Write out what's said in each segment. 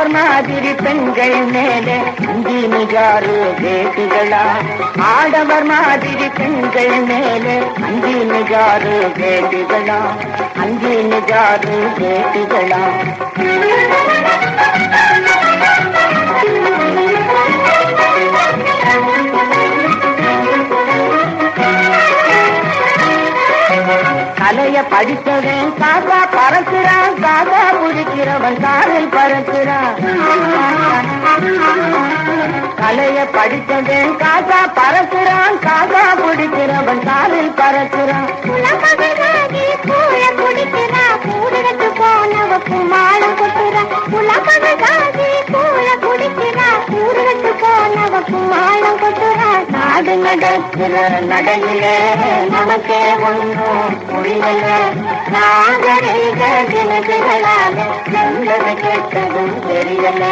ஆடவர் மாதிரி பெண்கள் மேலே அஞ்சி நிஜாரு வேட்டுகளா, ஆடவர் மாதிரி பெண்கள் மேலே அஞ்சி நிஜாரு வேட்டுகளா, அஞ்சி நிஜாரு வேட்டுகளா. கலைய படித்தவன் காக்கா பறக்கிறான், காக்கா பிடிக்கிறவன் காரில் பறக்கிறான். கலைய படித்தவன் காக்கா பறக்கிறான், காக்கா பிடிக்கிறவன் காரில் பறக்கிறான். கூடத்து போனவ குமாரம் கொட்டுறான், குலப்பகாதி கூழ குடிக்கிறான், கூடத்து போனவ குமாரம் கொட்டுறான். நாடு நடக்கிற நடையிலே நமக்கே ஒன்றும் புரியல, நாகரீக தினங்களால நல்லது கேட்டதும் தெரியல.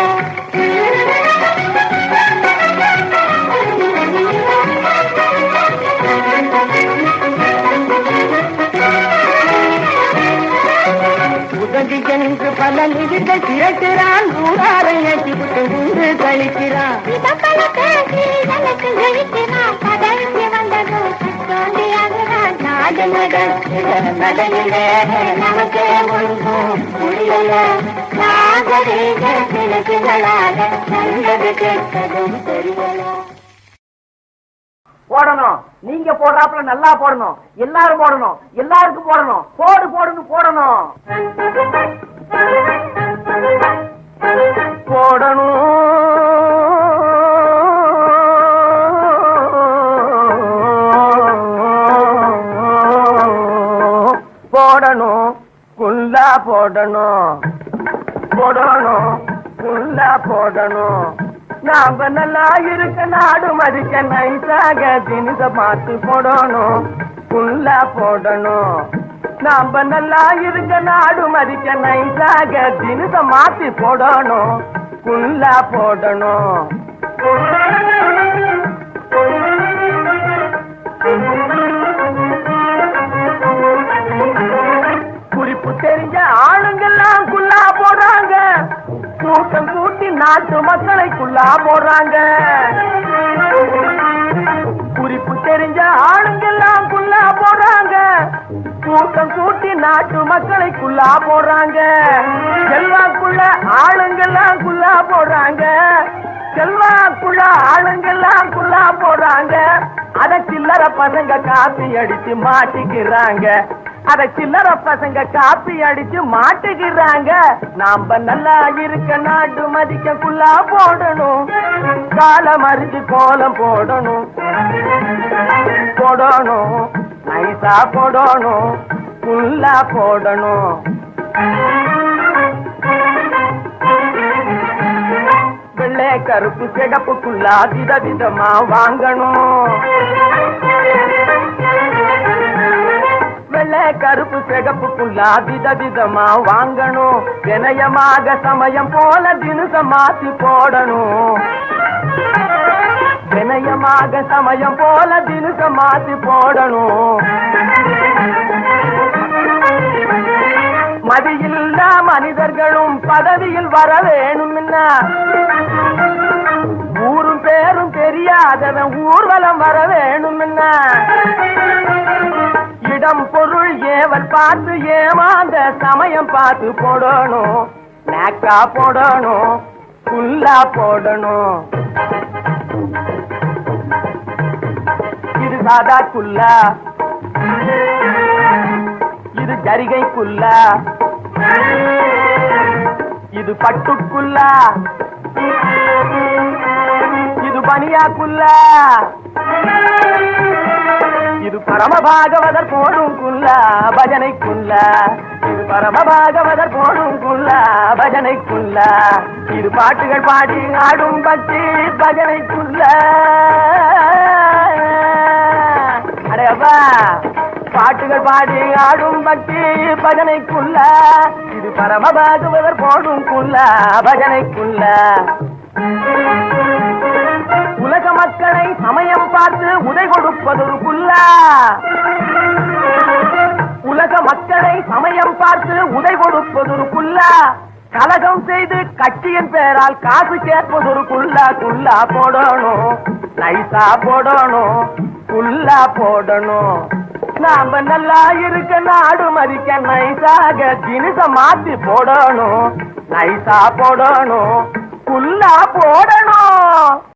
உதவி என்று பல நிதிகள் திரட்டுறான், ஊராரை ஏற்றிவிட்டு ஊரு கழிக்கிறான். நாடு நடக்கிற நடையிலே நமக்கே ஒன்றும் புரியல, நாகரீக தினங்களால நல்லது கேட்டதும் தெரியல. போடணும், நீங்க போடுறாப்புல நல்லா போடணும், எல்லாரும் போடணும், எல்லாருக்கும் போடணும், போடு போடுன்னு போடணும். போடணும் போடணும் குல்லா போடணும், போடணும் குல்லா போடணும். நாம நல்லா இருக்க நாடு மதிக்க நைசாக தினித பார்த்து போடணும், குல்லா போடணும். நாம நல்லா இருக்க நாடு மதிக்க நைசாக தினித மாத்தி போடணும், குல்லா போடணும். குறிப்பு தெரிஞ்ச ஆளுங்கெல்லாம் குல்லா போடுறாங்க, கூட்டம் கூட்டி நாட்டு மக்களை குல்லா போடுறாங்க. குறிப்பு தெரிஞ்ச ஆளுங்கெல்லாம் குல்லா போடுறாங்க, கூட்டம் கூட்டி நாட்டு மக்களை குல்லா போடுறாங்க. செல்வாக்குள்ள ஆளுங்கெல்லாம் குல்லா போடுறாங்க, செல்வாக்குள்ள ஆளுங்கெல்லாம் குல்லா போடுறாங்க. அத சில்லற பசங்க காப்பி அடிச்சு மாட்டிக்கிறாங்க, அத சில்லற பசங்க காப்பி அடிச்சு மாட்டுகிறாங்க. நாம நல்லா இருக்க நாடு மதிக்க குல்லா போடணும், காலம் அறிஞ்சு கோலம் போடணும், போடணும் நைசா போடணும், குல்லா போடணும். வெள்ளை கருப்பு சிகப்புக்குள்ளா விதவிதமா வாங்கணும், வெள்ளை கருப்பு சிகப்புக்குள்ளா விதவிதமா வாங்கணும். வினயமாக சமயம் போல தினுசம் மாத்தி போடணும், வினயமாக சமயம் போல தினுசம் மாத்தி போடணும். மதியில்லா மனிதர்களும் பதவியில் வர வேணும்னா, ஊரும் பேரும் தெரியாதவன் ஊர்வலம் வர வேணும்னா, இடம் பொருள் ஏவல் பார்த்து ஏமாந்த சமயம் பார்த்து போடணும், நாக்கா போடணும், குல்லா போடணும். இது சாதா குல்லா, இது ஜரிகை குல்லா, இது பட்டுக்குல்லா, இது பனியா குல்லா, இது பரமபாகவதர் போடும் குல்லா பஜனை குல்லா, இது பரமபாகவதர் போடும் குல்லா பஜனை குல்லா. இது பாட்டுகள் பாடி ஆடும் பக்தி பஜனை குல்லா. அடையப்பா, பாட்டுகள் பாடி ஆடும் பக்தி பஜனைக்குள்ளா, இது பரமபாகவதர் போடும் குல்லா பஜனைக்குள்ளா. உலக மக்களை சமயம் பார்த்து உதை கொடுப்பதொரு குல்லா, உலக மக்களை சமயம் பார்த்து உதை கொடுப்பதொரு குல்லா. கலகம் செய்து கட்சியின் பேரால் காசு கேட்பது ஒரு குல்லா போடணும், நைசா போடணும், குல்லா போடணும். நாம நல்லா இருக்க நாடு மதிக்க நைசாக தினிச மாத்தி போடணும், நைசா போடணும், குல்லா போடணும்.